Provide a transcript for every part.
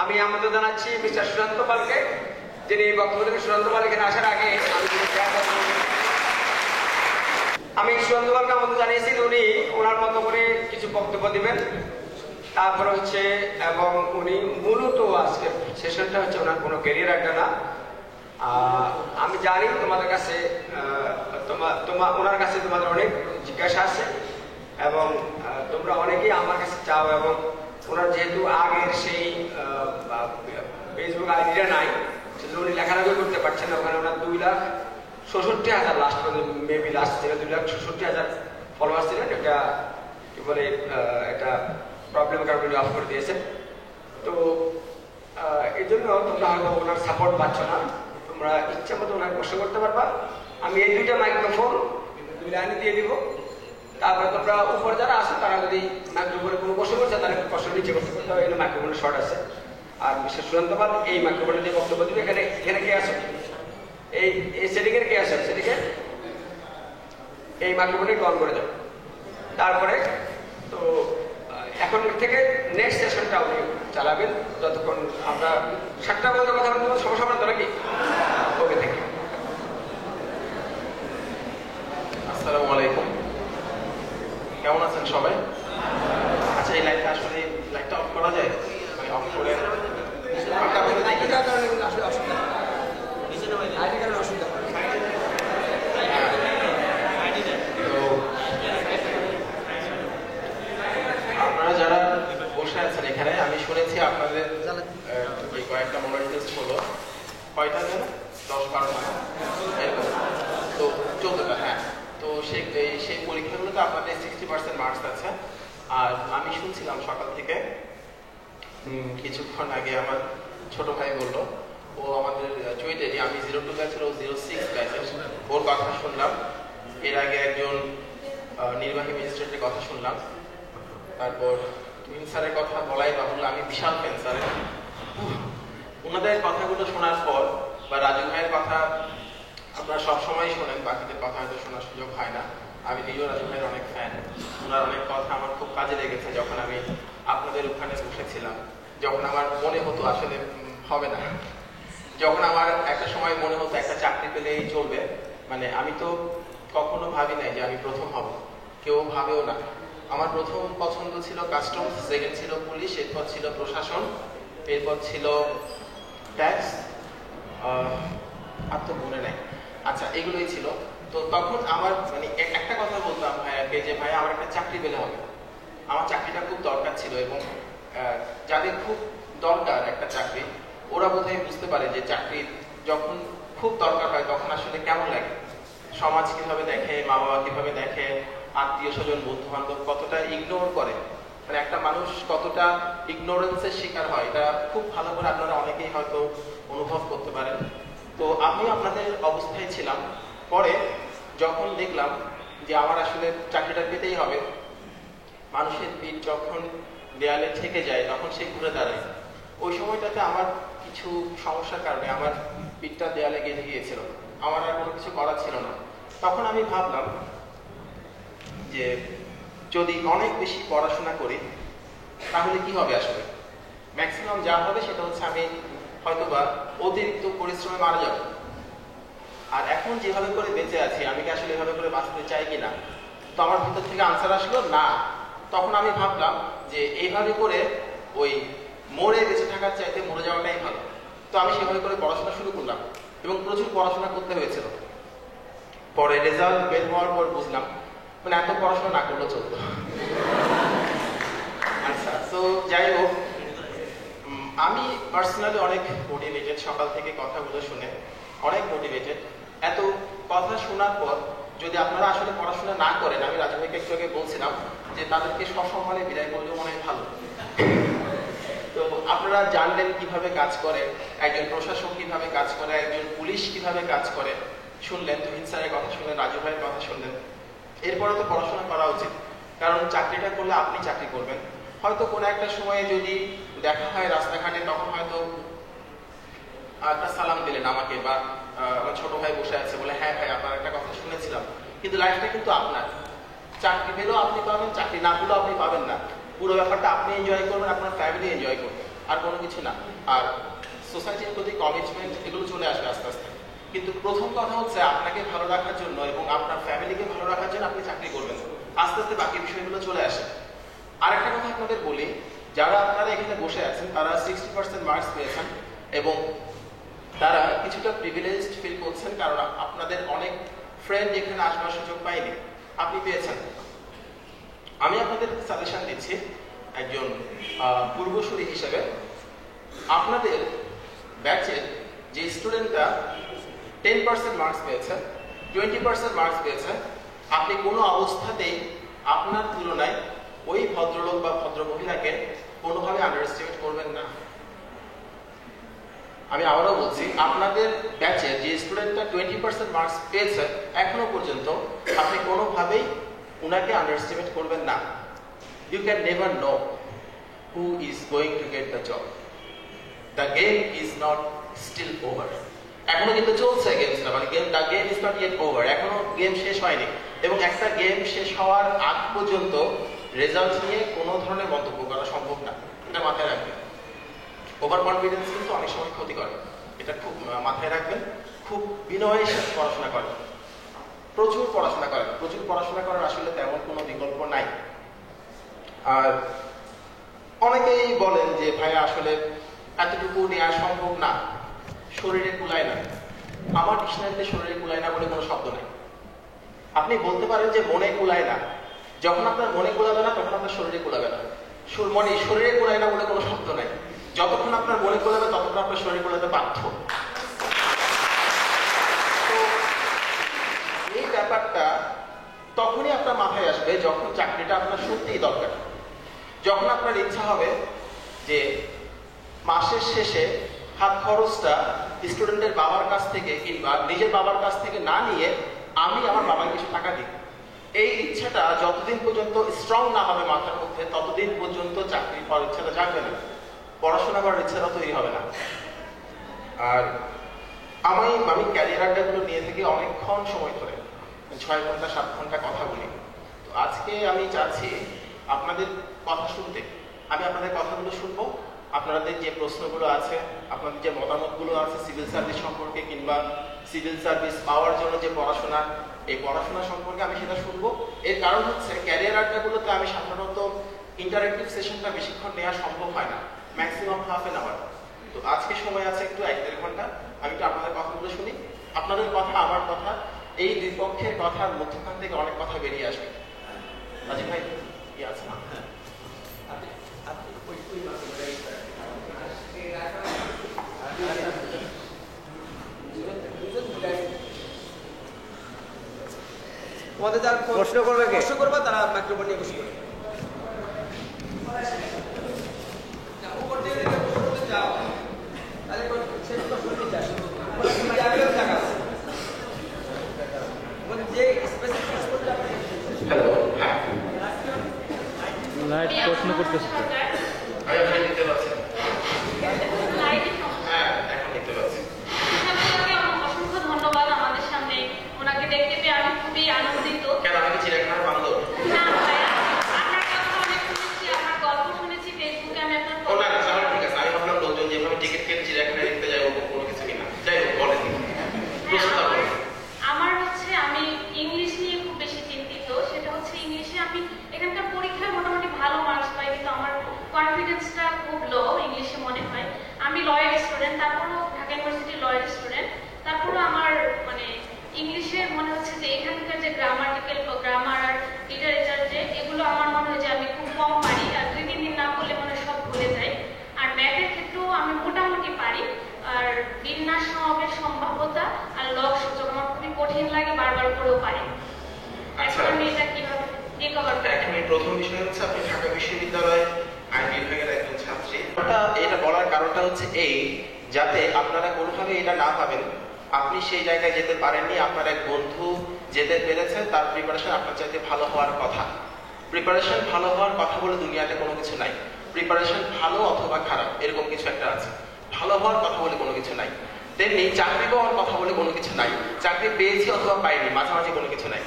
আমি আমন্ত্রণ জানাচ্ছি মিস্টার সুশান্ত পালকে, যিনি বক্তব্য দেবেন। সুশান্ত পাল এখানে আসার আগে আমি সুশান্ত পালকে আমন্ত্রণ জানিয়েছি, উনি ওনার মতো করে কিছু বক্তব্য দিবেন। তারপরে হচ্ছে এবং উনি মূলত আজকের সেশনটা হচ্ছে ওনার কোনো ক্যারিয়ার একটা না। আমি জানি তোমাদের কাছে ওনার কাছে তোমাদের অনেক জিজ্ঞাসা আছে এবং তোমরা অনেকেই আমার কাছে চাও, এবং ওনার যেহেতু আগের সেই ফেসবুক আইডিটা নাই, সেজন্য উনি লেখালেখি করতে পারছেন না। ওখানে ওনার 2,66,000 লাস্ট মেবি লাস্ট ছিল, 2,66,000 ফলোয়ার্স ছিলেন। এটা কি বলে একটা প্রবলেম কারণে উনি অফ করে দিয়েছেন। তো এই জন্য তোমরা হয়তো ওনার সাপোর্ট পাচ্ছ না। তোমরা ইচ্ছা মতো ওনার প্রশ্ন করতে পারবা। আমি এই 2টা মাইক্রোফোন 2 লাইনে দিয়ে দিব। তারপরে তোমরা উপর যারা আসো তারা যদি মাইক্রোফোনে কোনো প্রশ্ন করছে তাহলে প্রশ্ন নিচে করতে করতে হবে। এখানে মাইক্রোফোনের শর্ট আছে। আর মিস্টার সুশান্ত পাল এই মাইক্রোফোনে দিয়ে বক্তব্য দিবে। এখানে কে আছে? এই সেটিংয়ের কে আছে? সেটিংয়ে এই মাইক্রোফোনে অন করে দেবে। তারপরে তো এখন থেকে নেক্সট সেশনটা উনি চালাবেন যতক্ষণ আমরা 7টা পর্যন্ত কথা বলবো। সমস্যা আপনার তো নাকি? ওকে, থ্যাংক ইউ। আসসালামু আলাইকুম, কেমন আছেন সবাই? আচ্ছা, এই লাইটটা আসলে লাইটটা অফ করা যায়? মানে অফ করে আপনারা যারা বসে আছেন এখানে, আমি শুনেছি আপনাদের কয়েকটা মডেল টেস্ট হলো। কয়টা যেন 10-12টা, তো 14টা। হ্যাঁ, তো সেই পরীক্ষাগুলোতে আপনাদের 60% মার্কস আছে। আর আমি শুনছিলাম সকাল থেকে, কিছুক্ষণ আগে আমার ছোট ভাই বললো, ও আমাদের চুয়েটেরই, আমি 02 ব্যাচের, ও 06 ব্যাচের, ওর কথা শুনলাম। এর আগে একজন নির্বাহী ম্যাজিস্ট্রেটের কথা শুনলাম। তারপর তুহিন স্যারের কথা বলাই বাহুল্য, আমি বিশাল ফ্যান স্যারের। ওনাদের কথাগুলো শোনার পর, বা রাজু ভাইয়ের কথা আপনারা সবসময় শোনেন, বাকিদের কথা হয়তো শোনার সুযোগ হয় না। আমি নিজেও রাজু ভাইয়ের অনেক ফ্যান। ওনার অনেক কথা আমার খুব কাজে লেগেছে যখন আমি আপনাদের ওখানে বসেছিলাম, যখন আমার মনে হতো আসলে হবে না, যখন আমার একটা সময় মনে হতো একটা চাকরি পেলেই চলবে। মানে আমি তো কখনো ভাবি নাই যে আমি প্রথম হব, কেউ ভাবেও না। আমার প্রথম পছন্দ ছিল কাস্টমস, সেকেন্ড ছিল পুলিশ, এরপর ছিল প্রশাসন, এরপর ছিল ট্যাক্স, আর তো মনে নেই। আচ্ছা, এগুলোই ছিল। তো তখন আমার মানে একটা কথা বলতাম ভাইয়াকে যে ভাইয়া আমার একটা চাকরি পেলে হবে। আমার চাকরিটা খুব দরকার ছিল, এবং যাদের খুব দরকার একটা চাকরি, ওরা বোধহয় বুঝতে পারে যে চাকরি যখন খুব দরকার হয় তখন আসলে কেমন লাগে, সমাজ কিভাবে দেখে, মা বাবা কিভাবে দেখে, আত্মীয় স্বজন, বন্ধু বান্ধব কতটা ইগনোর করে, মানে একটা মানুষ কতটা ইগনোরেন্সের শিকার হয়, এটা খুব ভালো করে আপনারা অনেকেই হয়তো অনুভব করতে পারেন। তো আমি আপনাদের অবস্থায় ছিলাম। পরে যখন দেখলাম যে আমার আসলে চাকরিটা পেতেই হবে, মানুষের পিঠ যখন দেয়ালে ঠেকে যায় তখন সে ঘুরে দাঁড়ায়। ওই সময়টাতে আমার কিছু সমস্যার কারণে আমার পিঠটা দেয়ালে গেঁথে গিয়েছিল, আমার আর কোনো কিছু করার ছিল না। তখন আমি ভাবলাম যে যদি অনেক বেশি পড়াশোনা করি তাহলে কি হবে। আসলে ম্যাক্সিমাম যা হবে সেটা হচ্ছে আমি হয়তোবা অতিরিক্ত পরিশ্রমে মারা যাব। আর এখন যেভাবে করে বেঁচে আছি, আমি কি আসলে এভাবে করে বাঁচতে চাই কিনা? তো আমার ভিতর থেকে আনসার আসলো না। তখন আমি ভাবলাম যে এইভাবে করে ওই মরে বেঁচে থাকার চাইতে মরে যাওয়াটাই ভালো। তো আমি সেভাবে করে পড়াশোনা শুরু করলাম, এবং প্রচুর পড়াশোনা করতে হয়েছিল। পরে রেজাল্ট বের হওয়ার পর বুঝলাম মানে এত পড়াশোনা না করলেও চলতো। আচ্ছা, তো যাই হোক, আমি পার্সোনালি অনেক মোটিভেটেড। সকাল থেকে কথাগুলো শুনে অনেক মোটিভেটেড। এত কথা শোনার পর যদি আপনারা আসলে পড়াশোনা না করেন, আমি রাজু ভাইকে একটু আগে বলছিলাম যে তাদেরকে সসম্মানে বিদায় করলেও মনে হয় ভালো। তো আপনারা জানলেন কিভাবে কাজ করে, একজন প্রশাসক কিভাবে কাজ করে, একজন পুলিশ কিভাবে কাজ করে, শুনলেন তুহিন স্যারের কথা শুনলেন, রাজু ভাইয়ের কথা শুনলেন। এরপরে তো পড়াশোনা করা উচিত, কারণ চাকরিটা করলে আপনি চাকরি করবেন। হয়তো কোনো একটা সময়ে যদি দেখা হয় রাস্তাঘাটে, তখন হয়তো একটা সালাম দিলেন আমাকে, বা আমার ছোট ভাই বসে আছে বলে হ্যাঁ ভাই আপনার একটা কথা শুনেছিলাম। কিন্তু লাইফটা কিন্তু আপনার, চাকরি পেলেও আপনি পাবেন, চাকরি না পেলেও আপনি পাবেন না। পুরো ব্যাপারটা আপনি এনজয় করবেন, আপনার ফ্যামিলি এনজয় করবে। আর কোনো কিছু না। আর সোসাইটির প্রতি কমিটমেন্ট এগুলো চলে আসবে আস্তে আস্তে। কিন্তু প্রথম কথা হচ্ছে আপনাকে ভালো রাখার জন্য এবং আপনার ফ্যামিলিকে ভালো রাখার জন্য আপনি চাকরি করবেন, আস্তে আস্তে বাকি বিষয়গুলো চলে আসে। আরেকটা কথা আপনাদের বলি, যারা আপনারা এখানে বসে আছেন তারা 60% মার্কস পেয়েছেন এবং তারা কিছুটা প্রিভিলেজড ফিল করছেন, কারণ আপনাদের অনেক ফ্রেন্ড এখানে আসবার সুযোগ পায়নি, আপনি পেয়েছেন। আমি আপনাদের সাজেশন দিচ্ছি একজন পূর্বসূরি হিসেবে, আপনাদের ব্যাচের যে স্টুডেন্টরা 10% মার্কস পেয়েছে, 20% মার্কস পেয়েছে, আপনি কোনো অবস্থাতেই আপনার তুলনায় ওই ভদ্রলোক বা ভদ্র মহিলাকে কোনোভাবে আন্ডারএস্টিমেট করবেন না। আমি আবারও বলছি, আপনাদের ব্যাচে যে স্টুডেন্টটা 20% মার্কস পেয়েছে এখনো পর্যন্ত আপনি কোনোভাবেই উনাকে আন্ডারএস্টিমেট করবেন না। You can never know who is going to get the job. The game is not still over. এখনো কিন্তু চলছে গেমসটা, মানে the game is not yet over. এখনো গেম শেষ হয়নি এবং একটা গেম শেষ হওয়ার আগ পর্যন্ত রেজাল্ট নিয়ে কোনো ধরনের মন্তব্য করা সম্ভব না, এটা মাথায় রাখবেন। ওভার কনফিডেন্স কিন্তু অনেক সময় ক্ষতি করে, এটা খুব মাথায় রাখবেন। খুব বিনয়ের সাথে পড়াশোনা করেন, প্রচুর পড়াশোনা করেন। প্রচুর পড়াশোনা করার আসলে তেমন কোনো বিকল্প নাই। আর অনেকেই বলেন যে ভাইয়া আসলে এতটুকু নেওয়া সম্ভব না, শরীরে কুলায় না। আমার ডিকশনারিতে শরীরে কুলায় না বলে কোনো শব্দ নেই। আপনি বলতে পারেন যে মনে কুলায় না, যখন আপনার মনে কুলাবে না তখন আপনার শরীরে কুলাবে না। মানে শরীরে কুলায় না বলে কোনো শব্দ নাই। যতক্ষণ আপনার মনে কুলাবে ততক্ষণ আপনার শরীরে কুলাতে বাধ্য। তো এই ব্যাপারটা তখনই আপনার মাথায় আসবে যখন চাকরিটা আপনার সত্যিই দরকার। যখন আপনার ইচ্ছা হবে যে মাসের শেষে হাত খরচটা স্টুডেন্টের বাবার কাছ থেকে কিংবা নিজের বাবার কাছ থেকে না নিয়ে আমি আমার বাবাকে কিছু টাকা দিই, এই ইচ্ছাটা যতদিন পর্যন্ত স্ট্রং না হবে মাথার মধ্যে ততদিন পর্যন্ত চাকরি পাওয়ার ইচ্ছাটা জাগবে না, পড়াশোনা করার ইচ্ছাটা তৈরি হবে না। আর আমি ক্যারিয়ার আড্ডাগুলো নিয়ে থেকে অনেকক্ষণ সময় ধরে 6 ঘন্টা 7 ঘন্টা কথা বলি। তো আজকে আমি চাচ্ছি আপনাদের কথা শুনতে। আমি আপনাদের কথাগুলো শুনবো, আপনাদের যে প্রশ্নগুলো আছে, আপনাদের যে মতামতগুলো আছে সিভিল সার্ভিস সম্পর্কে কিংবা সিভিল সার্ভিস পাওয়ার জন্য যে পড়াশোনা, এই পড়াশোনা সম্পর্কে আমি সেটা শুনবো। এর কারণ হচ্ছে ক্যারিয়ার আড্ডাগুলোতে আমি সাধারণত ইন্টারেক্টিভ সেশনটা বেশিক্ষণ নেওয়া সম্ভব হয় না, ম্যাক্সিমাম হাফ এন আওয়ার। তো আজকে সময় আছে একটু 1-1.5 ঘন্টা, আমি একটু আপনাদের কথাগুলো শুনি। আপনাদের কথা আমার কথা, এই দুই পক্ষের কথার মধ্যখান থেকে অনেক কথা বেরিয়ে আসবে। রাজীব ভাই কি আছে না? তোমাদের যারা প্রশ্ন করবে তারা মাইক্রোফোন নিয়ে বসে করবে। লাইট প্রশ্ন করতেছে। অসংখ্য ধন্যবাদ আমাদের সামনে ওনাকে দেখতে পেয়ে আমি খুবই আনন্দিত। কেন আমি চিড়িয়াখানার বান্দর? না ভাইয়া, আপনার কথা অনেক শুনেছি, আপনার গল্প শুনেছি ফেসবুকে, আমি আপনার ও না তাহলে ঠিক আছে। আমি ভাবলাম লোকজন যেভাবে টিকিট কেটে চিড়িয়াখানায় দেখতে যায় ওরকম কোনো কিছু কিনা। যাই হোক বলেন প্রশ্নটা বলেন। আমার হচ্ছে আমি ইংলিশ নিয়ে খুব বেশি চিন্তিত। সেটা হচ্ছে ইংলিশে আমি এখানকার পরীক্ষায় মোটামুটি ভালো মার্কস পাই, কিন্তু আমার কনফিডেন্সটা খুব লো ইংলিশে মনে হয়। আমি লয়ের স্টুডেন্ট, তারপরও ঢাকা ইউনিভার্সিটির লয়ের স্টুডেন্ট, তারপরও আমার মানে ইংলিশে মনে হচ্ছে যে এখানকার যে গ্রামার আর লিটারেচার যে এগুলো আমার মনে হয় যে আমি খুব কম পারি, আর 2-3 দিন না করলে মনে হয় সব ভুলে যাই। আর ম্যাথের ক্ষেত্রেও আমি মোটামুটি পারি, আর বিন্যাস সমাবেশ সম্ভাব্যতা আর লগ সূচক আমার খুবই কঠিন লাগে, বারবার করেও পারি। এখন আমি এটা কিভাবে রিকভার করব? এখন প্রথম বিষয় হচ্ছে আপনি ঢাকা বিশ্ববিদ্যালয়ে আইন বিভাগের একজন ছাত্রী। এটা বলার কারণটা হচ্ছে এই, যাতে আপনারা কোনোভাবে এটা না পাবেন আপনি সেই জায়গায় যেতে পারেননি, আপনার এক বন্ধু যেতে পেরেছে, তার প্রিপারেশন আপনার চাইতে ভালো হওয়ার কথা। প্রিপারেশন ভালো হওয়ার কথা বলে দুনিয়াতে কোনো কিছু নাই। প্রিপারেশন ভালো অথবা খারাপ এরকম কিছু একটা আছে, ভালো হওয়ার কথা বলে কোনো কিছু নাই। তেমনি চাকরি পাওয়ার কথা বলে কোনো কিছু নাই, চাকরি পেয়েছি অথবা পাইনি মাঝামাঝি কোনো কিছু নাই।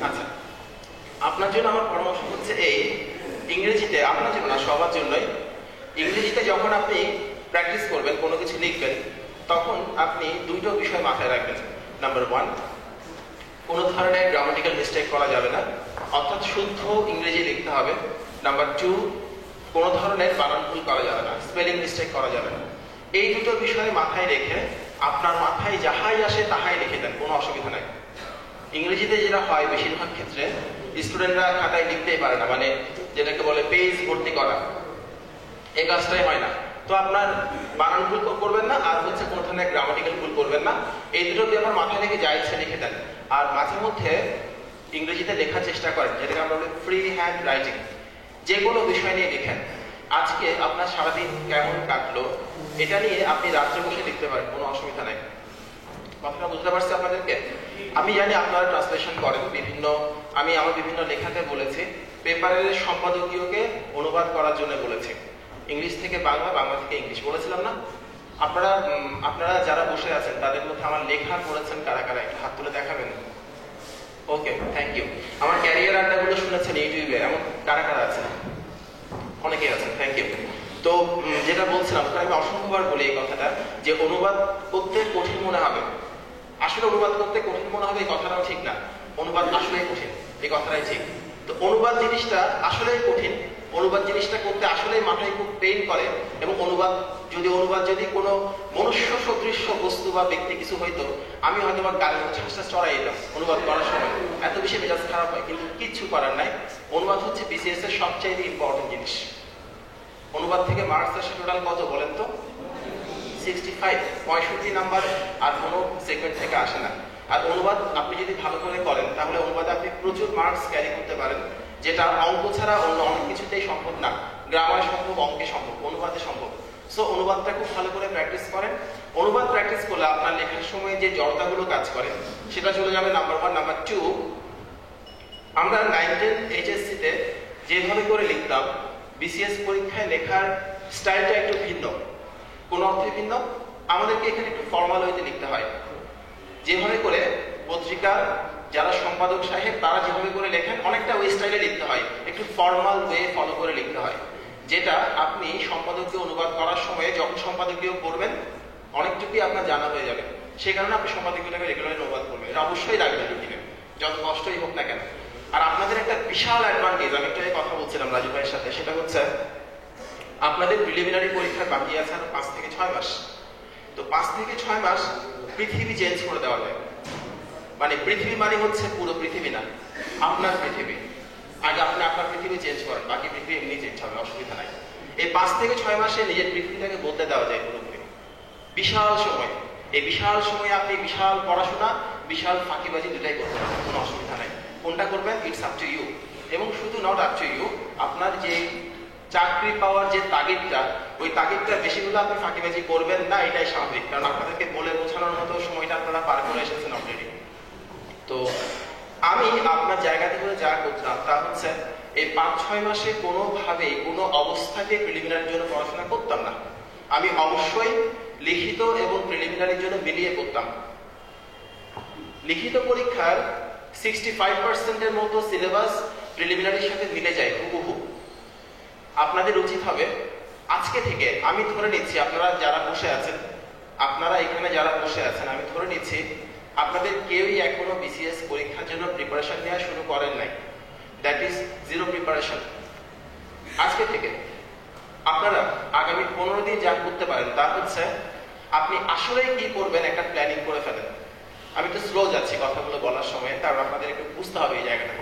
আচ্ছা, আপনার জন্য আমার পরামর্শ হচ্ছে এই, ইংরেজিতে আপনার জন্য না সবার জন্যই ইংরেজিতে যখন আপনি প্র্যাকটিস করবেন, কোনো কিছু লিখবেন, তখন আপনি দুটো বিষয় মাথায় রাখবেন। নাম্বার 1, কোনো ধরনের গ্রামাটিক্যাল মিস্টেক করা যাবে না, অর্থাৎ শুদ্ধ ইংরেজি লিখতে হবে। নাম্বার 2, কোনো ধরনের বানান ভুল করা যাবে না, স্পেলিং মিস্টেক করা যাবে না। এই দুটো বিষয় মাথায় রেখে আপনার মাথায় যাহাই আসে তাহাই লিখে দেন, কোনো অসুবিধা নাই। ইংরেজিতে যেটা হয় বেশিরভাগ ক্ষেত্রে স্টুডেন্টরা খাতায় লিখতেই পারে না, মানে যেটাকে বলে পেজ ভর্তি করা, এই কাজটাই হয় না। তো আপনার বানান ভুল করবেন না, আর হচ্ছে কোনো ধরনের গ্রামাটিক্যাল ভুল করবেন না। এই দুটো দিয়ে আপনার মাথায় রেখে যা ইচ্ছে লিখে দেন। আর মাঝে মধ্যে ইংরেজিতে লেখার চেষ্টা করেন, যেটাকে আমরা বলি ফ্রি হ্যান্ড রাইটিং। যে কোনো বিষয় নিয়ে লিখেন, আজকে আপনার সারাদিন কেমন কাটলো এটা নিয়ে আপনি রাত্রে বসে লিখতে পারেন, কোনো অসুবিধা নাই। কথাটা বুঝতে পারছি আপনাদেরকে? আমি জানি আপনারা ট্রান্সলেশন করেন বিভিন্ন, আমি আমার বিভিন্ন লেখাতে বলেছি পেপারের সম্পাদকীয়কে অনুবাদ করার জন্য বলেছি, ইংলিশ থেকে বাংলা, বাংলা থেকে ইংলিশ, বলেছিলাম না? আপনারা যারা বসে আছেন তাদের মধ্যে আমার লেখা পড়েছেন কারা কারা, একটু হাত তুলে দেখাবেন। ওকে, থ্যাংক ইউ। আমার ক্যারিয়ার আড্ডাগুলো শুনেছেন ইউটিউবে, এমন কারা কারা আছেন? অনেকেই আছেন, থ্যাংক ইউ। তো যেটা বলছিলাম, আমি অসংখ্যবার বলি এই কথাটা, যে অনুবাদ করতে কঠিন মনে হবে। আসলে অনুবাদ করতে কঠিন মনে হবে এই কথাটাও ঠিক না, অনুবাদ আসলেই কঠিন, এই কথাটাই ঠিক। তো অনুবাদ জিনিসটা আসলেই কঠিন, অনুবাদ জিনিসটা করতে আসলেই মাথায় খুব পেইন করে। এবং অনুবাদ যদি কোনো মনুষ্য সদৃশ্য বস্তু বা ব্যক্তি কিছু হইতো, আমি হয়তো বা গাড়ির শ্বাসটা চড়াই যেতাম অনুবাদ করার সময়, এত বেশি মেজাজ খারাপ হয়। কিন্তু কিচ্ছু করার নাই, অনুবাদ হচ্ছে বিসিএস এর সবচেয়ে ইম্পর্টেন্ট জিনিস। অনুবাদ থেকে মার্কস আসে টোটাল কত বলেন তো? 65, 65 নাম্বার, আর কোনো সেগমেন্ট থেকে আসে না। আর অনুবাদ আপনি যদি ভালো করে করেন তাহলে অনুবাদে আপনি প্রচুর মার্কস ক্যারি করতে পারেন, যেটা অঙ্ক ছাড়া অন্য অনেক কিছুতেই সম্ভব না। গ্রামারে সম্ভব, অঙ্কে সম্ভব, অনুবাদে সম্ভব। সো অনুবাদটা খুব ভালো করে প্র্যাকটিস করেন। অনুবাদ প্র্যাকটিস করলে আপনার লেখার সময় যে জড়তাগুলো কাজ করে সেটা চলে যাবে, নাম্বার 1। নাম্বার 2, আমরা 9-10 HSC তে যেভাবে করে লিখতাম, বিসিএস পরীক্ষায় লেখার স্টাইলটা একটু ভিন্ন। কোন অর্থে ভিন্ন? আমাদেরকে এখানে একটু ফর্মাল ওয়েতে লিখতে হয়। যেভাবে করে পত্রিকার যারা সম্পাদক সাহেব তারা যেভাবে করে লেখেন, অনেকটা ওই স্টাইলে লিখতে হয়, একটু ফর্মাল ওয়ে ফলো করে লিখতে হয়, যেটা আপনি সম্পাদকীয় অনুবাদ করার সময় যখন সম্পাদকীয় করবেন অনেকটুকুই আপনার জানা হয়ে যাবে। সেই কারণে আপনি সম্পাদকীয়টাকে রেগুলারলি অনুবাদ করবেন, এটা অবশ্যই রাখবেন রুটিনে, যত কষ্টই হোক না কেন। আর আপনাদের একটা বিশাল অ্যাডভান্টেজ, আমি একটু কথা বলছিলাম রাজু ভাইয়ের সাথে, সেটা হচ্ছে আপনাদের প্রিলিমিনারি পরীক্ষার বাকি আছে আরো 5 থেকে 6 মাস। তো 5 থেকে 6 মাস পৃথিবী চেঞ্জ করে দেওয়া যায়। মানে পৃথিবী মানে হচ্ছে পুরো পৃথিবী না, আপনার পৃথিবী। আগে আপনি আপনার পৃথিবী চেঞ্জ করেন, বাকি পৃথিবী এমনি চেঞ্জ হবে, অসুবিধা নাই। এই 5 থেকে 6 মাসে নিজের পৃথিবীটাকে বদলে দেওয়া যায় পুরোপুরি। বিশাল সময়, এই বিশাল সময়ে আপনি বিশাল পড়াশোনা, বিশাল ফাঁকিবাজি দুটাই করতে পারবেন, কোনো অসুবিধা নাই। কোনটা করবেন ইটস আপ টু ইউ। এবং শুধু নট আপ টু ইউ, আপনার যে চাকরি পাওয়ার যে তাগিদটা, ওই তাগিদটা বেশি হলে আপনি ফাঁকিবাজি করবেন না, এটাই স্বাভাবিক। কারণ আপনাদেরকে বলে বোঝানোর মতো সময়টা আপনারা পার করে এসেছেন অলরেডি। তো আমি আপনার জায়গা থেকে যা করতাম তা হচ্ছে এই 5-6 মাসে কোনোভাবেই কোনো অবস্থাকে প্রিলিমিনারির জন্য পড়াশোনা করতাম না। আমি অবশ্যই লিখিত এবং প্রিলিমিনারির জন্য মিলিয়ে করতাম। লিখিত পরীক্ষার 65% মতো সিলেবাস প্রিলিমিনারির সাথে মিলে যায় হুবহু। আপনাদের উচিত হবে আজকে থেকে, আমি ধরে নিচ্ছি আপনারা যারা বসে আছেন, আমি ধরে নিচ্ছি আপনাদের কেউই এখনো বিসিএস পরীক্ষার জন্য প্রিপারেশন নেওয়া শুরু করেন নাই। That is zero preparation. আজকে থেকে আপনারা আগামী 15 দিন যা করতে পারেন তা হচ্ছে আপনি আসলে কি করবেন একটা প্ল্যানিং করে ফেলেন। আমি একটু স্লো যাচ্ছি কথাগুলো বলার সময়, কারণ আপনাদের একটু বুঝতে হবে এই জায়গাটা।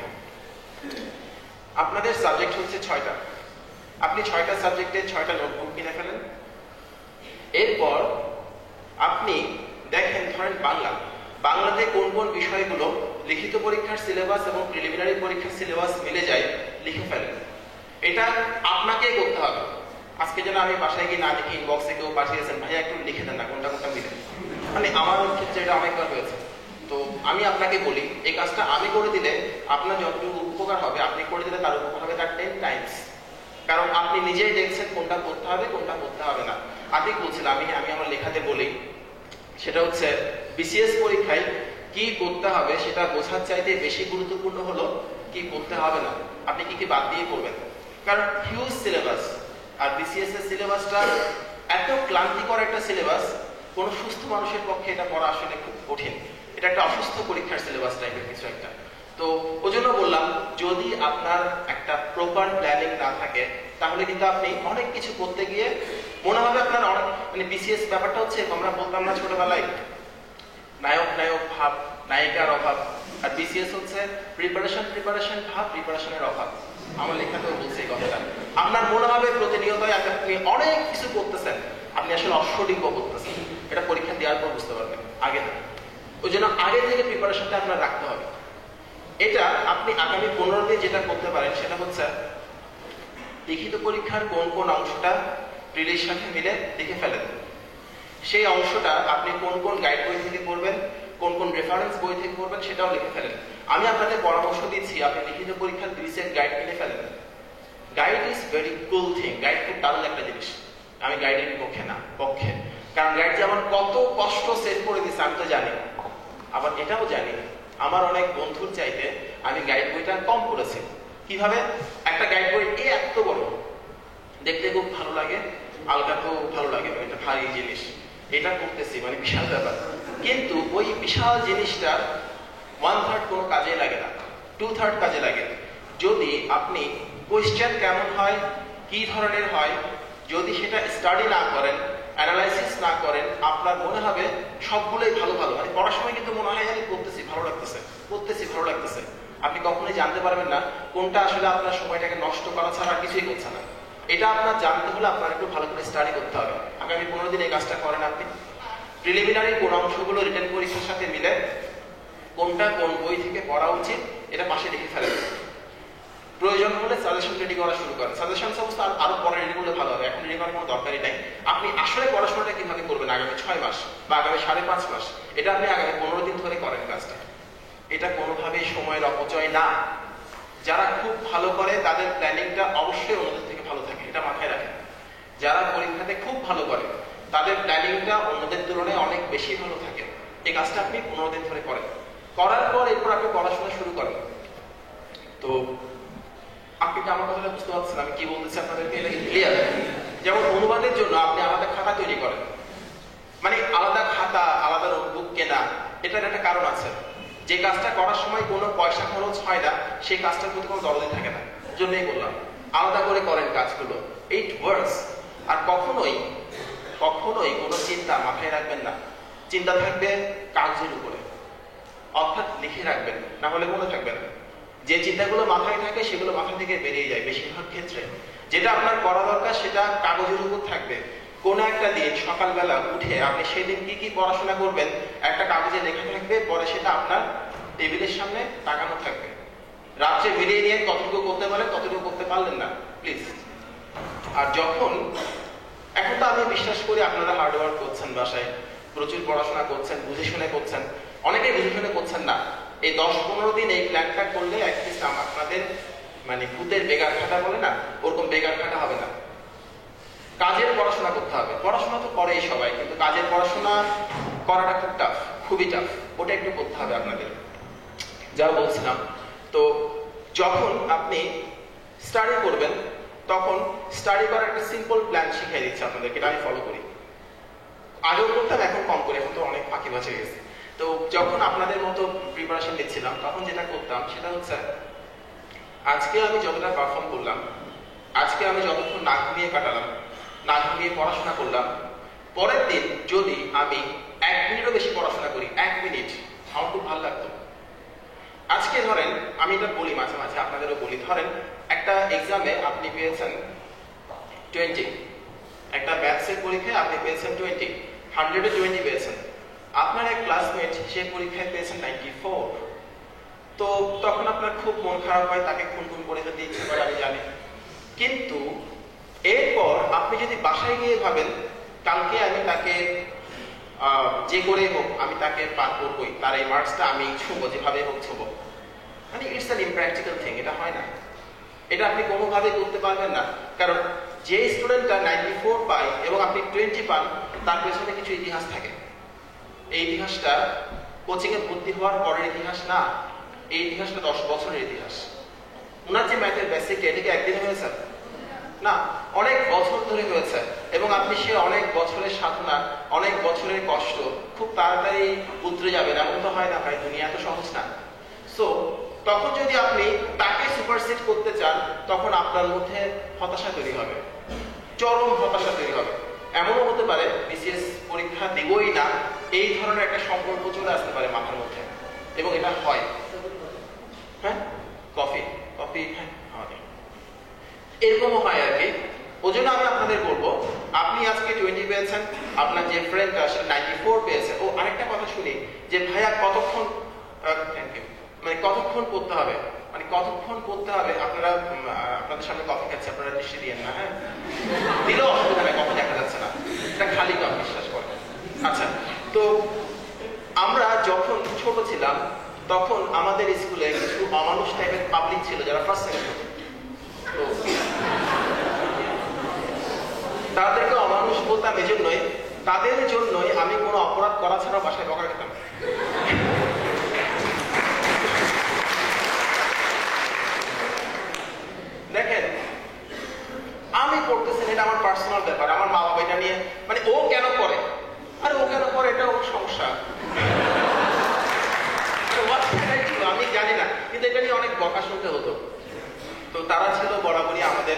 আপনাদের সাবজেক্ট হচ্ছে 6টা, আপনি 6টা সাবজেক্টে 6টা নোটবুক কিনে ফেলেন। এরপর আপনি দেখেন, ধরেন বাংলাতে কোন কোন বিষয়গুলো লিখিত পরীক্ষার সিলেবাস এবং প্রিলিমিনারি পরীক্ষার সিলেবাস মিলে যায়, লিখে ফেলেন। এটা আপনাকেই করতে হবে। আজকে যেন আমি বাসায় গিয়ে না লিখে ইনবক্সে কেউ পাঠিয়েছেন, ভাইয়া একটু লিখে দেন না কোনটা কোনটা মিলে, মানে আমার ক্ষেত্রে এটা অনেকবার হয়েছে। তো আমি আপনাকে বলি, এই কাজটা আমি করে দিলে আপনার যতটুকু উপকার হবে, আপনি করে দিলে তার উপকার হবে তার 10 টাইমস। কারণ আপনি নিজেই দেখছেন কোনটা করতে হবে কোনটা করতে হবে না। আগে বলছিলাম, আমি আমার লেখাতে বলি, সেটা হচ্ছে বিসিএস পরীক্ষায় কি করতে হবে সেটা বোঝার চাইতে বেশি গুরুত্বপূর্ণ হলো কি করতে হবে না, আপনি কি কি বাদ দিয়ে করবেন। কারণ হিউজ সিলেবাস, আর বিসিএস এর সিলেবাসটা এত ক্লান্তিকর একটা সিলেবাস, কোনো সুস্থ মানুষের পক্ষে এটা পড়া আসলে খুব কঠিন। এটা একটা অসুস্থ পরীক্ষার সিলেবাস টাইপের কিছু একটা। তো ওই জন্য বললাম, যদি আপনার একটা প্রপার প্ল্যানিং না থাকে তাহলে কিন্তু আপনি অনেক কিছু করতে গিয়ে মনে হবে আপনার অনেক, মানে বিসিএস ব্যাপারটা হচ্ছে, আমরা বলতাম না ছোটবেলায় নায়ক নায়ক ভাব, নায়িকার অভাব, আর বিসিএস হচ্ছে প্রিপারেশন ভাব, প্রিপারেশনের অভাব। আমার লেখাতেও বলছে এই কথাটা। আপনার মনে হবে প্রতিনিয়ত আপনি অনেক কিছু করতেছেন, আপনি আসলে অশ্বডিম্ব করতেছেন। এটা পরীক্ষা দেওয়ার পর বুঝতে পারবেন, আগে না। ওই জন্য আগে থেকে প্রিপারেশনটা আপনার রাখতে হবে। এটা আপনি আগামী 15 দিন যেটা করতে পারেন সেটা হচ্ছে লিখিত পরীক্ষার কোন কোন অংশটা প্রিলির সাথে মিলে লিখে ফেলেন। সেই অংশটা আপনি কোন কোন গাইড বই থেকে পড়বেন, কোন কোন রেফারেন্স বই থেকে পড়বেন সেটাও লিখে ফেলেন। আমি আপনাদের পরামর্শ দিচ্ছি, আপনি লিখিত পরীক্ষার 2 সেট গাইড কিনে ফেলেন। Guide is very cool thing. Guide খুব দারুণ একটা জিনিস। আমি গাইডের পক্ষে না, পক্ষে। কারণ গাইড যেমন কত কষ্ট সেট করে দিচ্ছে আমি তো জানি, আবার এটাও জানি আমার অনেক বন্ধুর চাইতে আমি গাইড বইটা কম করেছি। কিভাবে? একটা গাইড বই এত বড়, দেখতে খুব ভালো লাগে, আলগাতেও ভালো লাগে, এটা ভারী জিনিস, এটা করতেছি মানে বিশাল ব্যাপার। কিন্তু ওই বিশাল জিনিসটা 1/3 কোনো কাজে লাগে না, 2/3 কাজে লাগে। যদি আপনি কোয়েশ্চেন কেমন হয়, কি ধরনের হয়, যদি সেটা স্টাডি না করেন, অ্যানালাইসিস না করেন, আপনার মনে হবে সবগুলোই ভালো ভালো, মানে পড়ার সময় কিন্তু মনে হয় আমি পড়তেছি ভালো লাগতেছে, পড়তেছি ভালো লাগতেছে। আপনি কখনোই জানতে পারবেন না কোনটা আসলে আপনার সময়টাকে নষ্ট করা ছাড়া আর কিছুই করছে না। এটা আপনার জানতে হলে আপনার একটু ভালো করে স্টাডি করতে হবে। আগামী 15 দিন এই কাজটা করেন আপনি। প্রিলিমিনারি কোন অংশগুলো রিটেন পরীক্ষার সাথে মিলে কোনটা কোন বই থেকে পড়া উচিত এটা পাশে লিখে ফেলেন। প্রয়োজন হলে সাজেশন রেডি করা শুরু করেন। সাজেশন সমস্ত আরো পরে রেডি করলে ভালো হবে, এখন রেডি করার কোনো দরকারই নাই। আপনি আসলে পড়াশোনাটা কিভাবে করবেন আগামী 6 মাস বা আগামী 5.5 মাস, এটা আপনি আগামী 15 দিন ধরে করেন কাজটা। এটা কোনোভাবেই সময়ের অপচয় না। যারা খুব ভালো করে তাদের প্ল্যানিংটা অবশ্যই অন্যদের থেকে ভালো থাকে, এটা মাথায় রাখেন। যারা পরীক্ষাতে খুব ভালো করে তাদের প্ল্যানিংটা অন্যদের তুলনায় অনেক বেশি ভালো থাকে। এই কাজটা আপনি 15 দিন ধরে করেন। করার পর এরপর আপনি পড়াশোনা শুরু করেন। তো আপনি কি আমার কথাটা বুঝতে পারছেন আমি কি বলতেছি আপনাদেরকে? এটা কি ক্লিয়ার? যেমন অনুবাদের জন্য আপনি আলাদা খাতা তৈরি করেন, মানে আলাদা খাতা, আলাদা নোটবুক কেনা, এটার একটা কারণ আছে। যে কাজটা করার সময় কোনো পয়সা খরচ হয় না, সেই কাজটার প্রতি কোনো দরদি থাকে না। জন্যই বললাম আলাদা করে করেন কাজগুলো, ইট ওয়ার্কস। আর কখনোই কখনোই কোনো চিন্তা মাথায় রাখবেন না, চিন্তা থাকবে কাগজের উপরে, অর্থাৎ লিখে রাখবেন, না হলে মনে থাকবে না। যে চিন্তাগুলো মাথায় থাকে সেগুলো মাথা থেকে বেরিয়ে যায় বেশিরভাগ ক্ষেত্রে। যেটা আপনার করা দরকার সেটা কাগজের উপর থাকবে। কোন একটা দিন সকালবেলা উঠে আপনি সেদিন কি কি পড়াশোনা করবেন একটা কাগজে লেখা থাকবে, পরে সেটা আপনার টেবিলের সামনে টাঙানো থাকবে। রাত্রে মিলিয়ে নিয়ে কতটুকু করতে পারেন ততটুকু করতে পারলেন না প্লিজ। আর যখন, এখন তো আমি বিশ্বাস করি আপনারা হার্ডওয়ার্ক করছেন, বাসায় প্রচুর পড়াশোনা করছেন, বুঝে শুনে করছেন, অনেকেই বুঝে শুনে করছেন না। এই 10-15 দিন এই প্ল্যানটা করলে অ্যাটলিস্ট আপনাদের মানে ভূতের বেগার খাটা বলে না, ওরকম বেগার খাটা হবে না। কাজের পড়াশোনা করতে হবে। পড়াশোনা তো করেই সবাই, কিন্তু কাজের পড়াশোনা করাটা খুব টাফ, খুবই টাফ। ওটা একটু করতে হবে আপনাদের, যা বলছিলাম। তো যখন আপনি স্টাডি করবেন তখন স্টাডি করার একটা সিম্পল প্ল্যান শিখিয়ে দিচ্ছে আপনাদেরকে, এটা আমি ফলো করি। আগেও করতাম, এখন কম করে, এখন তো অনেক ফাঁকি বাঁচে গেছে। তো যখন আপনাদের মতো প্রিপারেশন নিচ্ছিলাম তখন যেটা করতাম সেটা হচ্ছে, আজকে আমি যতটা পারফর্ম করলাম, আজকে আমি যতক্ষণ না ঘুমিয়ে কাটালাম, না ঘুমিয়ে পড়াশোনা করলাম, পরের দিন যদি আমি 1 মিনিটও বেশি পড়াশোনা করি, 1 মিনিট, আমার খুব ভালো লাগতো। আজকে ধরেন, আমি এটা বলি মাঝে মাঝে, আপনাদেরও বলি, ধরেন একটা এক্সামে আপনি পেয়েছেন 20, একটা ম্যাথসের পরীক্ষায় আপনি পেয়েছেন 20, 100-এ 20 পেয়েছেন। আপনার এক ক্লাসমেট সে পরীক্ষায় পেয়েছেন 94। তো তখন আপনার খুব মন খারাপ হয়, তাকে খুন খুন করে দিতে ইচ্ছে করে, আমি জানি। কিন্তু এরপর আপনি যদি বাসায় গিয়ে ভাবেন কালকে আমি তাকে যে করে হোক আমি তাকে পার করবই, তার এই মার্কসটা আমি ছুবো, যেভাবে হোক ছুবো, মানে ইটস অ্যান ইমপ্র্যাকটিক্যাল থিং। এটা হয় না, এটা আপনি কোনোভাবেই করতে পারবেন না। কারণ যে স্টুডেন্টটা 94 পায় এবং আপনি 20 পান, তার পেছনে কিছু ইতিহাস থাকে। এই ইতিহাসটা কোচিং এ ভর্তি হওয়ার পরের ইতিহাস না, এই ইতিহাসটা 10 বছরের ইতিহাস। ওনার যে ম্যাথের বেসিক, এটা কি একদিন হয়েছে না, অনেক বছর ধরে হয়েছে এবং আপনি সে অনেক বছরের সাধনা, অনেক বছরের কষ্ট খুব তাড়াতাড়ি উতরে যাবেন এমন তো হয় না ভাই, দুনিয়া এত সহজ না। সো তখন যদি আপনি তাকে সুপারসিড করতে চান তখন আপনার মধ্যে হতাশা তৈরি হবে, চরম হতাশা তৈরি হবে। এমনও হতে পারে বিসিএস পরীক্ষা দেবই না এই ধরনের একটা সম্পর্ক চলে আসতে পারে মাথার মধ্যে, এবং এটা হয়। হ্যাঁ, কফি কফি, হ্যাঁ এরকমও হয় আর কি। ওই জন্য আমি আপনাদের বলবো, আপনি আজকে 20 পেয়েছেন, আপনার যে ফ্রেন্ড সে 94 পেয়েছে। ও আরেকটা কথা শুনি যে ভাইয়া কতক্ষণ, থ্যাংক ইউ, মানে কতক্ষণ পড়তে হবে, মানে কতক্ষণ পড়তে হবে। আপনারা আপনাদের সামনে কফি খাচ্ছে, আপনারা দৃষ্টি দিয়েন না, হ্যাঁ দিলেও অসুবিধা নেই, কফি দেখা যাচ্ছে না, এটা খালি কাপ, বিশ্বাস করেন। আচ্ছা, তো আমরা যখন ছোট ছিলাম তখন আমাদের স্কুলে কিছু অমানুষ টাইপের পাবলিক ছিল যারা ফার্স্ট সেকেন্ড, তো তাদেরকে অমানুষ বলতাম এজন্যই, তাদের জন্যই আমি কোনো অপরাধ করা ছাড়া বাসায় বকা খেতাম। দেখেন আমি পড়তেছেন, এটা আমার পার্সোনাল ব্যাপার, আমার মা বাবা এটা নিয়ে, মানে ও কেন করে, আরে ও কেন করে এটা ওর সমস্যা, আমি জানি না, কিন্তু এটা নিয়ে অনেক বকা শুনতে হতো। তো তারা ছিল বরাবরই আমাদের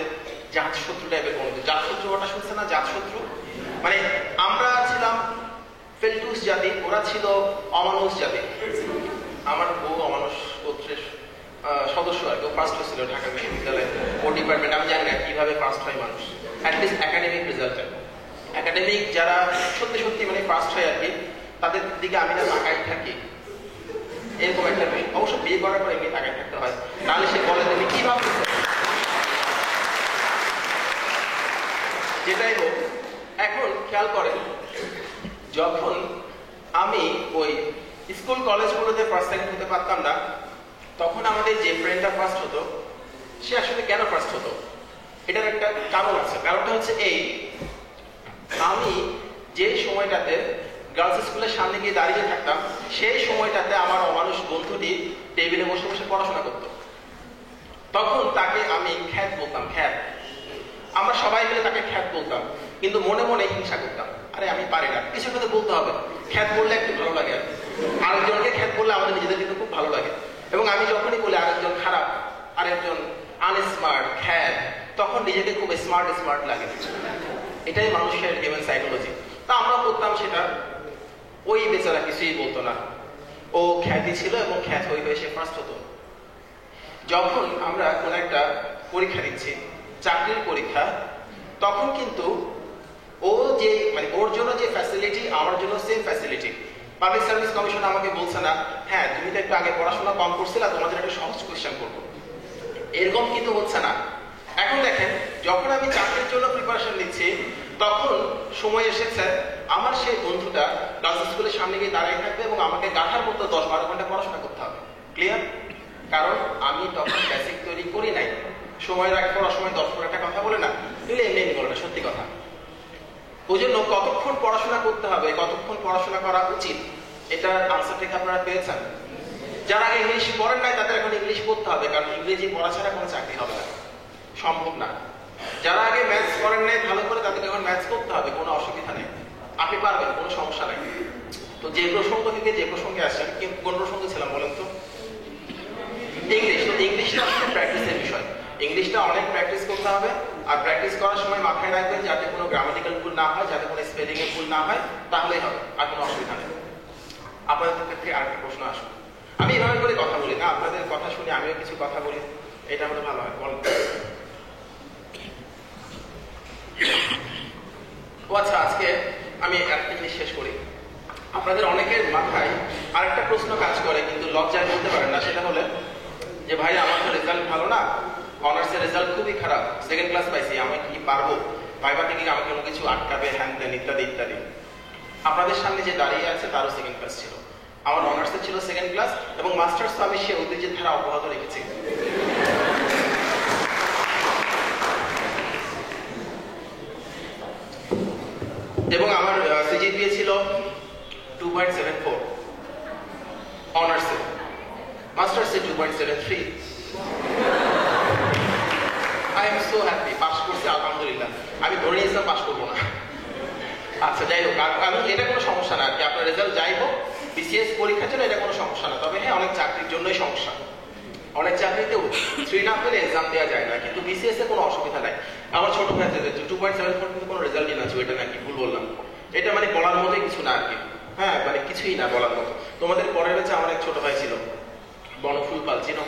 জাতশত্রু টাইপের বন্ধু। জাতশত্রু ওটা শুনছে না, জাতশত্রু মানে আমরা ছিলাম ফেলটুস জাতি, ওরা ছিল অমানুষ জাতি। আমার বউ অমানুষ গোত্রের সদস্য আর কেউ ফার্স্ট হয়েছিল ঢাকা বিশ্ববিদ্যালয়ে ও ডিপার্টমেন্ট। আমি জানি না কিভাবে ফার্স্ট হয় মানুষ, অ্যাটলিস্ট একাডেমিক রেজাল্টে। একাডেমিক যারা সত্যি সত্যি মানে ফার্স্ট হয় আর কি, তাদের দিকে আমি না তাকাই থাকি, এরকম একটা বিষয়। অবশ্য বিয়ে করার পর এমনি তাকাই থাকতে হয়, তাহলে সে বলে তুমি কি ভাবতেছো। যেটাই হোক, এখন খেয়াল করেন, যখন আমি ওই স্কুল কলেজগুলোতে ফার্স্ট সেকেন্ড হতে পারতাম না, তখন আমাদের যে ফ্রেন্ডটা ফার্স্ট হতো সে আসলে কেন ফার্স্ট হতো, এটার একটা কারণ আছে। কারণটা হচ্ছে এই, আমি যে সময়টাতে গার্লস স্কুলের সামনে গিয়ে দাঁড়িয়ে থাকতাম সেই সময়টাতে আমার অমানুষ বন্ধুটি টেবিলে বসে বসে পড়াশোনা করত। তখন তাকে আমি খ্যাত বলতাম, খ্যাত। আমরা সবাই মিলে তাকে খ্যাত বলতাম, কিন্তু মনে মনে হিংসা করতাম, আরে আমি পারি না, কিছু কথা বলতে হবে, খ্যাত বললে একটু ভালো লাগে। আরেকজনকে খ্যাত বললে আমাদের নিজেদের কিন্তু খুব ভালো লাগে। এবং আমি যখনই বলি আরেকজন খারাপ, আরেকজন আনস্মার্ট, খ্যাত, তখন নিজেকে খুব স্মার্ট স্মার্ট লাগে। এটাই মানুষের হিউম্যান সাইকোলজি। তা আমরা করতাম সেটা, ওই বেচারা কিছুই বলতো না, ও খ্যাতি ছিল এবং খ্যাত হয়ে হয়ে সে ফার্স্ট হতো। যখন আমরা কোন একটা পরীক্ষা দিচ্ছি, চাকরির পরীক্ষা, তখন কিন্তু ও যে মানে ওর জন্য যে ফ্যাসিলিটি আমার জন্য same facility. Public service commission আমাকে বলছে না, হ্যাঁ তুমি তো একটু আগে পড়াশোনা কম করছিলা, তোমার জন্য একটা সহজ কোয়েশ্চেন করবো, এরকম কিন্তু হচ্ছে না। এখন দেখেন, যখন আমি চাকরির জন্য প্রিপারেশন নিচ্ছি তখন সময় এসেছে আমার সেই বন্ধুটা গার্লস স্কুলের সামনে গিয়ে দাঁড়িয়ে থাকবে এবং আমাকে গাধার মতো 10-12 ঘন্টা পড়াশোনা করতে হবে। ক্লিয়ার? কারণ আমি তখন বেসিক তৈরি করি নাই। সময় রাখবো, অসময় 10 একটা কথা বলে না, দিলে এমনি এমনি বলে না, সত্যি কথা। ওই জন্য কতক্ষণ পড়াশোনা করতে হবে, কতক্ষণ পড়াশোনা করা উচিত, এটার আনসারটাকে আপনারা পেয়েছেন। যারা ইংলিশ পড়েন নাই তাদের এখন ইংলিশ পড়তে হবে, কারণ ইংরেজি পড়া ছাড়া কোনো চাকরি হবে না, সম্ভব না। যারা আগে ম্যাথস পড়েন নাই ভালো করে, তাদের এখন ম্যাথস করতে হবে, কোনো অসুবিধা নেই, আপনি পারবেন, কোনো সমস্যা নেই। তো যে প্রসঙ্গ থেকে যে প্রসঙ্গে আসছেন, কোন প্রসঙ্গে ছিলাম বলেন তো? ইংলিশ। তো ইংলিশটা আসলে প্র্যাকটিসের বিষয়, ইংলিশটা অনেক প্র্যাকটিস করতে হবে। আর প্র্যাকটিস করার সময় মাথায় রাখবেন যাতে কোনো গ্রামাটিক্যাল ভুল না হয়, যাতে কোনো স্পেলিং এর ভুল না হয়, তাহলেই হবে, আর কোনো অসুবিধা নেই। আপনাদের ক্ষেত্রে আরেকটা প্রশ্ন আসবে, আমি এভাবে করে কথা বলি না, আপনাদের কথা শুনে আমিও কিছু কথা বলি, এটা আমাদের ভালো হয়। বলেন। ও আচ্ছা, আজকে আমি একটা জিনিস শেষ করি। আপনাদের অনেকের মাথায় আরেকটা প্রশ্ন কাজ করে, কিন্তু লজ্জায় বলতে পারেন না, সেটা হলে যে ভাই আমার তো রেজাল্ট ভালো না, অনার্সের রেজাল্ট খুবই খারাপ, সেকেন্ড ক্লাস পাইছি, আমি কি পারবো, ভাইবাতে কি আমাকে কোনো কিছু আটকাবে, হ্যান দেন ইত্যাদি ইত্যাদি। আপনাদের সামনে যে দাঁড়িয়ে আছে তারও সেকেন্ড ক্লাস ছিল, আমার অনার্সে ছিল সেকেন্ড ক্লাস, এবং মাস্টার্স তো আমি সে ঐতিহ্যের ধারা অব্যাহত রেখেছি। এবং আমার সিজিপিএ ছিল 2.74 অনার্সে, মাস্টার্সে 2.73। I am so happy, pass করছে বলছি আলহামদুলিল্লাহ, আমি ধরে নিয়েছিলাম পাস করবো না। আচ্ছা যাই হোক, আমি এটা কোনো সমস্যা না আর কি, আপনার রেজাল্ট যাই হোক বিসিএস পরীক্ষার জন্য এটা কোনো সমস্যা না। তবে হ্যাঁ, অনেক চাকরির জন্যই সমস্যা, অনেক চাকরিতেও 3 না পেলে এক্সাম দেওয়া যায় না, কিন্তু বিসিএস এ কোনো অসুবিধা নাই। আমার ছোট ভাই 2.74 কিন্তু কোনো রেজাল্টই না, এটা নাকি ভুল বললাম, এটা মানে বলার মতোই কিছু না আর কি। হ্যাঁ মানে কিছুই না বলার মতো। তোমাদের পরের ব্যাচে আমার এক ছোট ভাই ছিল, বনফুল পাল, চিনো?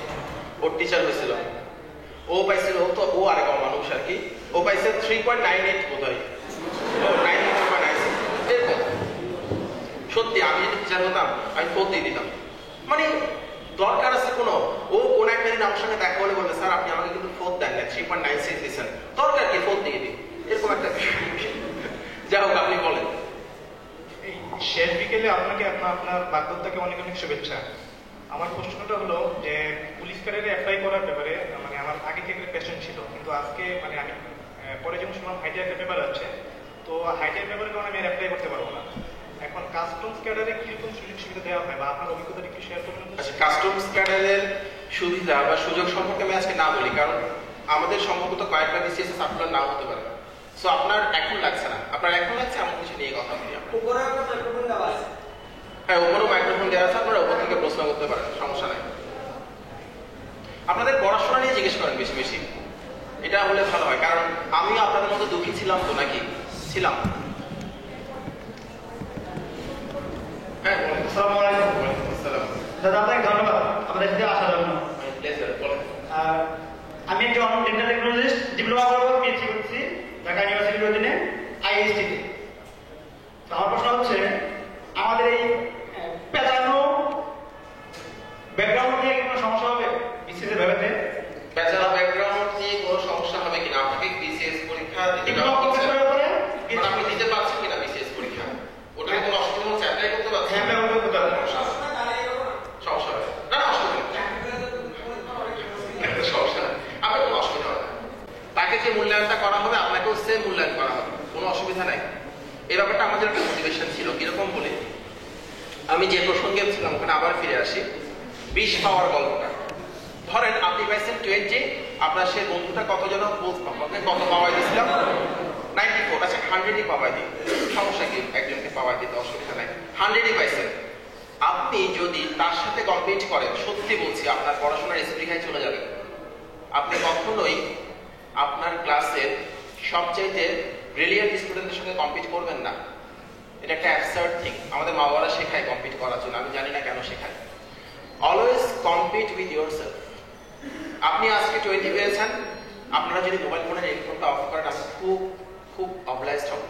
ওর টিচার হয়েছিল, ও পাইছিল, ও আরেক মানুষ আর কি, ও পাইছে 3.98 বোধ হয়, সত্যি আমি যদি টিচার হতাম আমি 4 দিয়ে দিতাম। মানে দরকার আছে কোনো, ও কোন একটা দিন আমার সঙ্গে দেখা হলে বলবে স্যার আপনি আমাকে কিন্তু 4 দেন না, 3.96 দিচ্ছেন, দরকার কি 4 দিয়ে দিই, এরকম একটা যাই হোক আপনি বলেন। এই শেষ বিকেলে আপনাকে আপনার বাগদত্তাকে অনেক অনেক শুভেচ্ছা। আমার প্রশ্নটা হলো যে পুলিশ ক্যাডারে অ্যাপ্লাই করার ব্যাপারে মানে আমার আগে থেকে প্যাশন ছিল, কিন্তু আজকে মানে আমি পরে যখন শুনলাম হাইটের একটা পেপার আছে, তো হাইটের পেপারের কারণে আমি অ্যাপ্লাই করতে পারবো না। এখন কাস্টমস ক্যাডারে কিরকম সুযোগ সুবিধা দেওয়া হয় বা আপনার অভিজ্ঞতা একটু শেয়ার করবেন? আচ্ছা, কাস্টমস ক্যাডারের সুবিধা বা সুযোগ সম্পর্কে আমি আজকে না বলি, কারণ আমাদের সম্ভবত কয়েকটা বিসিএস সার্কুলার নাও হতে পারে। সো আপনার এখন লাগছে না, আপনার এখন লাগছে এমন কিছু নিয়ে কথা বলি। হ্যাঁ, ওপরও মাইক্রোফোন দেওয়া আছে, আপনারা ওপর থেকে প্রশ্ন করতে পারেন, সমস্যা নাই। আপনাদের পড়াশোনা নিয়ে জিজ্ঞেস করেন বেশি বেশি, এটা হলে ভালো হয়, কারণ আমিও আপনাদের মতো দুঃখী ছিলাম তো, নাকি ছিলাম? হ্যাঁ বলেন। আসসালামু আলাইকুম। ওয়ালাইকুম আসসালাম। দাদা আপনাকে ধন্যবাদ আমাদের সাথে আসার জন্য। প্লেজার, বলেন। আমি একজন ডেন্টাল টেকনোলজিস্ট, ডিপ্লোমা করবো, পিএইচডি করছি ঢাকা ইউনিভার্সিটির অধীনে আইএসটিতে। তো আমার প্রশ্ন হচ্ছে আমাদের এই পেঁচানো ব্যাকগ্রাউন্ড নিয়ে কোনো সমস্যা হবে বিসিএস এর ব্যাপারে? পেঁচানো ব্যাকগ্রাউন্ড নিয়ে কোনো সমস্যা হবে কিনা? আপনাকে বিসিএস পরীক্ষা দিতে ডিপ্লোমা কমপ্লিট করার পরে আপনি দিতে পারছেন কিনা বিসিএস পরীক্ষা? ওটা কোনো অসুবিধা হচ্ছে? অ্যাপ্লাই করতে পারছেন? হ্যাঁ, অ্যাপ্লাই করতে পারবো। সমস্যা হবে না? না অসুবিধা নেই, সমস্যা নেই, আপনার কোনো অসুবিধা হবে না। তাকে যে মূল্যায়নটা করা হবে আপনাকেও সেম মূল্যায়ন করা হবে, কোনো অসুবিধা নাই। এই ব্যাপারটা আমাদের একটা মোটিভেশন ছিল। কিরকম বলি, আমি যে প্রসঙ্গে ছিলাম ওখানে আবার ফিরে আসি। 20 পাওয়ার গল্পটা ধরেন, আপনি পাইছেন 20, আপনার সে বন্ধুটা কত যেন কত পাওয়াই দিয়েছিলাম, 94। আচ্ছা 100ই পাওয়াই দিই, সমস্যা কি? একজনকে পাওয়াই দিতে অসুবিধা নাই, 100ই পাইছেন। আপনি যদি তার সাথে কম্পিট করেন, সত্যি বলছি আপনার পড়াশোনার স্পৃহায় চলে যাবে। আপনি কখনোই আপনার ক্লাসের সবচাইতে ব্রিলিয়ান্ট স্টুডেন্টের সঙ্গে কম্পিট করবেন না। এটা একটা অ্যাবসার্ড থিং। আমাদের মা বাবারা শেখায় কম্পিট করার জন্য, আমি জানি না কেন শেখায়। Always compete with yourself. আপনি আজকে 20 পেয়েছেন, আপনারা যদি মোবাইল ফোনের রিংটোনটা অফ করেন আমি খুব খুব অবলাইজড হব।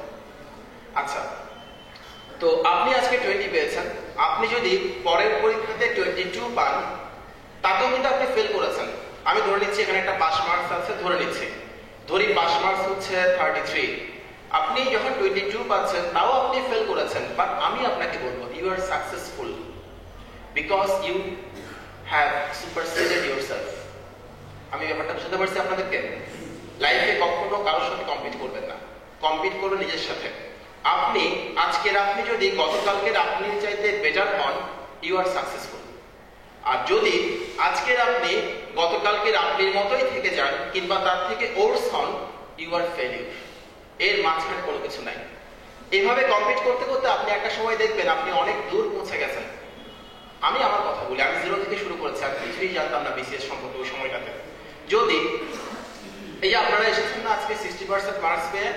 আচ্ছা, তো আপনি আজকে 20 পেয়েছেন, আপনি যদি পরের পরীক্ষাতে 22 পান, তাতেও কিন্তু আপনি ফেল করেছেন। আমি ধরে নিচ্ছি এখানে একটা পাস মার্কস আছে, ধরে নিচ্ছি, ধরি পাস মার্কস হচ্ছে 33। আপনি যখন 22 পাচ্ছেন তাও আপনি ফেল করেছেন, বাট আমি আপনাকে বলবো you are successful because you have superseded yourself. আমি ব্যাপারটা বুঝতে পারছি আপনাদেরকে। লাইফে কখনো কারোর সাথে কম্পিট করবেন না, কম্পিট করবেন নিজের সাথে। আপনি আজকের আপনি যদি গতকালকের আপনির চাইতে বেটার হন, ইউ আর সাকসেসফুল। আর যদি আজকের আপনি গতকালকের আপনির মতোই থেকে যান কিংবা তার থেকে ওর্স হন, ইউ আর ফেলিউর। এর মাঝখানে কোনো কিছু নাই। এইভাবে কম্পিট করতে করতে আপনি একটা সময় দেখবেন আপনি অনেক দূর পৌঁছে গেছেন। আমি আমার কথা বলি, আমি 0 থেকে শুরু করেছি, আমি কিছুই জানতাম না বিসিএস সম্পর্কে ওই সময়টাতে। যদি এই যে আপনারা এসেছেন না আজকে 60% মার্কস পেয়ে,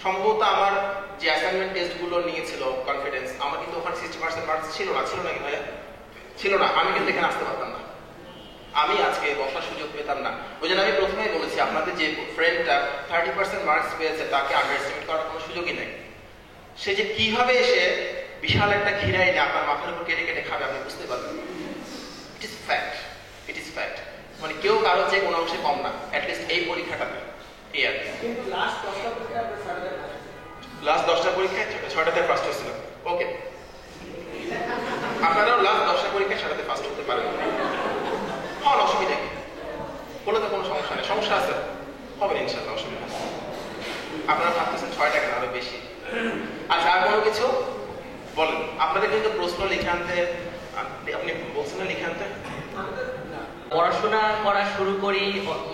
সম্ভবত আমার যে অ্যাসাইনমেন্ট টেস্টগুলো নিয়েছিল কনফিডেন্স, আমার কিন্তু ওখানে 60% মার্কস ছিল না। ছিল নাকি ভাইয়া? ছিল না, আমি কিন্তু এখানে আসতে পারতাম না, আমি আজকে বসার সুযোগ পেতাম না। ওই জন্য আমি প্রথমেই বলেছি আপনাদের যে ফ্রেন্ডটা 30% মার্কস পেয়েছে তাকে আন্ডার এস্টিমেট করার কোনো সুযোগই নেই। সে যে কিভাবে এসে বিশাল একটা খিরা এনে আপনার মাথার উপর কেটে কেটে খাবে আপনি বুঝতে পারবেন। It is fact, it is fact. মানে কেউ কারো চেয়ে কোনো অংশে কম না, অ্যাটলিস্ট এই পরীক্ষাটাতে। এই আর কি। লাস্ট 10টা পরীক্ষায় 6টাতে ফার্স্ট হয়েছিল। ওকে, আপনারাও লাস্ট 10টা পরীক্ষায় 6টাতে ফার্স্ট হতে পারেন। হন, অসুবিধা কি? কোনো তো কোনো সমস্যা নেই। সমস্যা আছে, হবে ইনশাল্লাহ, অসুবিধা নেই। আপনারা ভাবতেছেন 6টা কেন, আরো বেশি। আচ্ছা, আর কোনো কিছু বলেন? আপনাদের কিন্তু প্রশ্ন লিখে আনতে, আপনি বলছেন না লিখে আনতে? পড়াশোনা করা শুরু করি,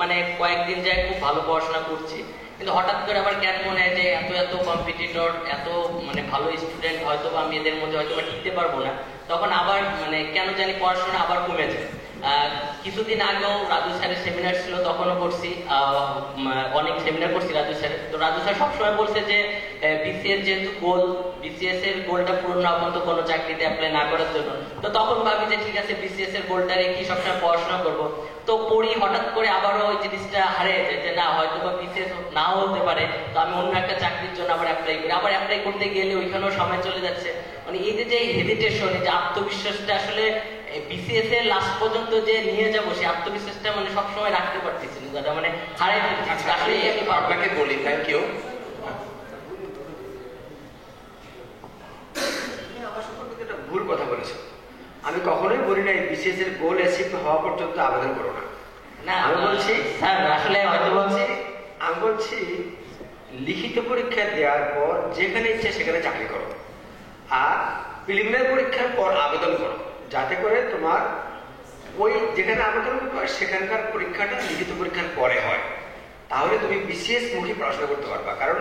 মানে কয়েকদিন যায় খুব ভালো পড়াশোনা করছি, কিন্তু হঠাৎ করে আবার কেন মনে হয় যে এত এত কম্পিটিটর, এত মানে ভালো স্টুডেন্ট, হয়তো বা আমি এদের মধ্যে হয়তো বা টিকতে পারবো না, তখন আবার মানে কেন জানি পড়াশোনা আবার কমে যায়। কিছুদিন আগেও রাজু স্যারের সেমিনার ছিল, তখনও করছি, অনেক সেমিনার করছি রাজু স্যারের। তো রাজু স্যার সবসময় বলছে যে বিসিএস যেহেতু গোল, বিসিএস এর গোলটা পূরণ না পর্যন্ত কোনো চাকরিতে অ্যাপ্লাই না করার জন্য। তো তখন ভাবি যে ঠিক আছে বিসিএস এর গোলটা রেখে সবসময় পড়াশোনা করবো। তো পড়ি, হঠাৎ করে আবারও ওই জিনিসটা হারিয়ে যায় যে না হয়তো বা বিসিএস নাও হতে পারে, তো আমি অন্য একটা চাকরির জন্য আবার অ্যাপ্লাই করি। আবার অ্যাপ্লাই করতে গেলে ওইখানেও সময় চলে যাচ্ছে। মানে এই যে হেজিটেশন, এই যে আত্মবিশ্বাসটা আসলে বিসিএস এর লাস্ট পর্যন্ত যে নিয়ে যাবো, সেই আত্মবিশ্বাসটা মানে সবসময় রাখতে পারতেছি না, যেটা মানে হারাই ফেলতেছি। আসলে আপনাকে বলি থ্যাংক ইউ। আমার সম্পর্কে একটা ভুল কথা বলেছে। আমি কখনোই বলি নাই বিসিএস এর গোল অ্যাচিভ হওয়া পর্যন্ত আবেদন করো না। না, আমি বলছি স্যার আসলে হয়তো আমি বলছি লিখিত পরীক্ষা দেওয়ার পর যেখানে ইচ্ছে সেখানে চাকরি করো, আর প্রিলিমিনারি পরীক্ষার পর আবেদন করো, যাতে করে তোমার ওই যেখানে আবেদন করবে সেখানকার পরীক্ষাটা লিখিত পরীক্ষার পরে হয়। তাহলে তুমি বিসিএস মুখী পড়াশোনা করতে পারবা, কারণ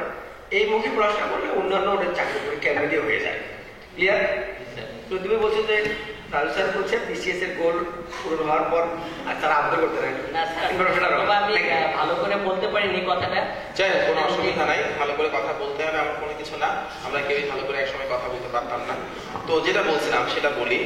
এই মুখী পড়াশোনা করলে অন্যান্য চাকরি পরীক্ষা এমনিতে হয়ে যায়। ক্লিয়ার? তো তুমি বলছো যে রাজু স্যার বলছে বিসিএস এর গোল পূরণ হওয়ার পর আর তারা আবেদন করতে পারে না স্যার, আমি ভালো করে বলতে পারিনি কথাটা। যাই হোক, কোনো অসুবিধা নাই, ভালো করে কথা বলতে হবে এমন কোনো কিছু না, আমরা কেউই ভালো করে একসময় কথা বলতে পারতাম না। তো যেটা বলছিলাম সেটা বলি।